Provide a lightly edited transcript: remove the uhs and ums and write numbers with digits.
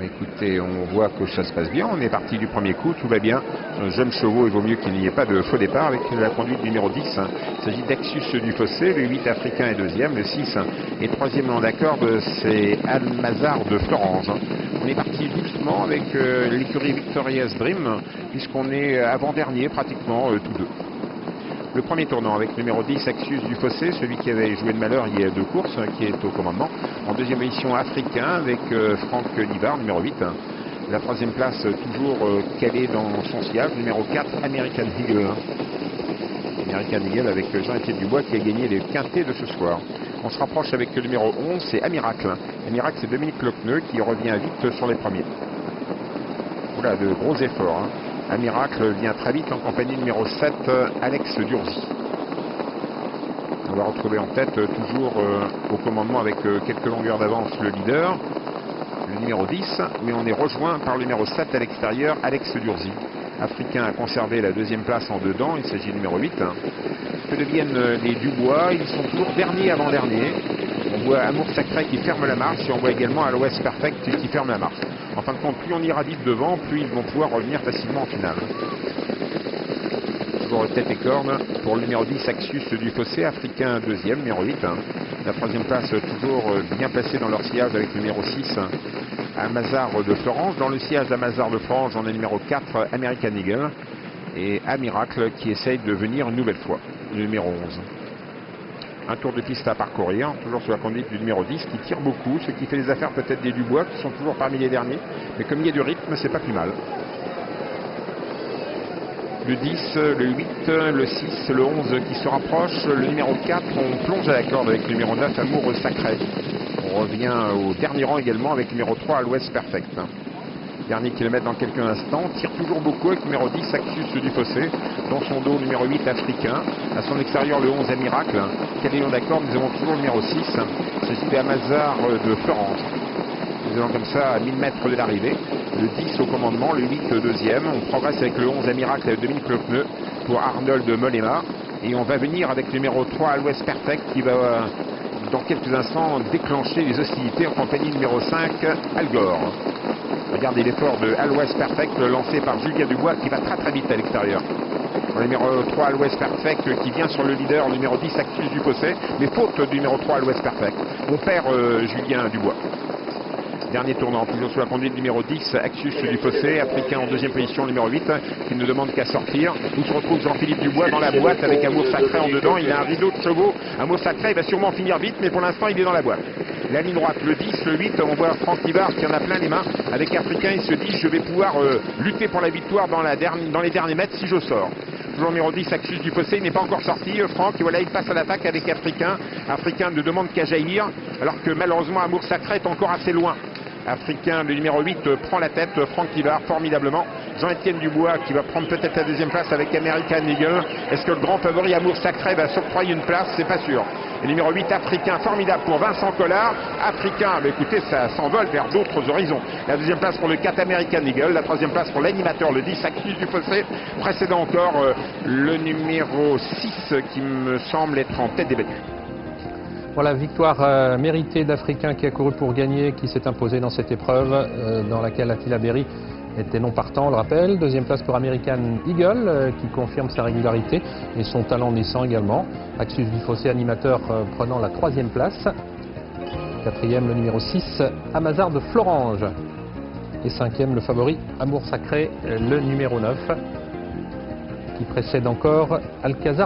Écoutez, on voit que ça se passe bien. On est parti du premier coup, tout va bien. Jeunes chevaux, il vaut mieux qu'il n'y ait pas de faux départ avec la conduite du numéro 10. Il s'agit d'Axius du Fossé, le 8 africain est deuxième, le 6 et troisième long d'accorde, c'est Almazar de Florence. On est parti doucement avec l'écurie Victoria's Dream, puisqu'on est avant-dernier pratiquement tous deux. Le premier tournant avec le numéro 10, Axius du Fossé, celui qui avait joué de malheur il y a deux courses, qui est au commandement. En deuxième position, Africain avec Franck Livard, numéro 8. La troisième place, toujours calée dans son sillage, numéro 4, American Eagle. American Eagle avec Jean-Étienne Dubois qui a gagné les quintés de ce soir. On se rapproche avec le numéro 11, c'est Amiracle. Amiracle, c'est Dominique Lecneux qui revient vite sur les premiers. Voilà, de gros efforts. Amiracle vient très vite en compagnie numéro 7, Alex Durzi. On va retrouver en tête toujours au commandement avec quelques longueurs d'avance le leader, le numéro 10, mais on est rejoint par le numéro 7 à l'extérieur, Alex Durzi. Africain a conservé la deuxième place en dedans, il s'agit du numéro 8. Que deviennent les Dubois? Ils sont toujours derniers avant-dernier. On voit Amour Sacré qui ferme la marche et on voit également Aloès Perfect qui ferme la marche. En fin de compte, plus on ira vite devant, plus ils vont pouvoir revenir facilement en finale. Toujours tête et corne pour le numéro 10, Axius du Fossé, africain deuxième, numéro 8. La troisième place toujours bien placée dans leur sillage avec le numéro 6, Amazar de Florence. Dans le sillage d'Amazar de Florence, on a le numéro 4, American Eagle. Et Amiracle qui essaye de venir une nouvelle fois, le numéro 11. Un tour de piste à parcourir, toujours sous la conduite du numéro 10 qui tire beaucoup, ce qui fait les affaires peut-être des Dubois qui sont toujours parmi les derniers. Mais comme il y a du rythme, c'est pas plus mal. Le 10, le 8, le 6, le 11 qui se rapproche, le numéro 4, on plonge à la corde avec le numéro 9, Amour Sacré. On revient au dernier rang également avec le numéro 3, Aloès Perfect. Dernier kilomètre dans quelques instants, tire toujours beaucoup avec le numéro 10, Axius du Fossé. Dans son dos, le numéro 8, Africain. À son extérieur, le 11, Amiracle. Caléon d'accord, nous avons toujours le numéro 6. C'est d'Amazar de Florence. Nous allons comme ça à 1000 mètres de l'arrivée. Le 10 au commandement, le 8 deuxième. On progresse avec le 11, Amiracle avec Dominique Lecneux pour Arnold Mollema. Et on va venir avec le numéro 3, Aloès Perfect, qui va dans quelques instants déclencher les hostilités en compagnie numéro 5, Algor. Regardez l'effort de Aloès Perfect lancé par Julien Dubois qui va très vite à l'extérieur. Le numéro 3, Aloès Perfect qui vient sur le leader, le numéro 10, Axius du Fossé, mais faute du numéro 3, Aloès Perfect. On perd Julien Dubois. Dernier tournant, toujours sous la conduite du numéro 10, Axius du Fossé, africain en deuxième position, numéro 8, qui ne demande qu'à sortir. Où se retrouve Jean-Philippe Dubois dans la boîte avec Amour Sacré en dedans. Il a un rideau de chevaux. Amour Sacré, il va sûrement finir vite, mais pour l'instant, il est dans la boîte. La ligne droite, le 10, le 8, on voit Franck Livard qui en a plein les mains. Avec Africain, il se dit, je vais pouvoir lutter pour la victoire dans les derniers mètres si je sors. Toujours numéro 10, Axius du Fossé, il n'est pas encore sorti, Franck, et voilà, il passe à l'attaque avec Africain. Africain ne demande qu'à jaillir, alors que malheureusement, Amour Sacré est encore assez loin. Africain, le numéro 8, prend la tête, Franck Livard, formidablement. Jean-Étienne Dubois qui va prendre peut-être la deuxième place avec American Eagle. Est-ce que le grand favori Amour Sacré va s'octroyer une place? C'est pas sûr. Le numéro 8, Africain, formidable pour Vincent Collard. Africain, bah écoutez, ça s'envole vers d'autres horizons. La deuxième place pour le 4, American Eagle. La troisième place pour l'animateur, le 10, Axius du Fossé. Précédent encore, le numéro 6 qui me semble être en tête des battues. Voilà, victoire méritée d'Africain qui a couru pour gagner, qui s'est imposé dans cette épreuve dans laquelle Attila Berry était non partant, on le rappelle. Deuxième place pour American Eagle qui confirme sa régularité et son talent naissant également. Axius du Fossé, animateur, prenant la troisième place. Quatrième, le numéro 6, Amazar de Florange. Et cinquième, le favori, Amour Sacré, le numéro 9, qui précède encore Alcazar.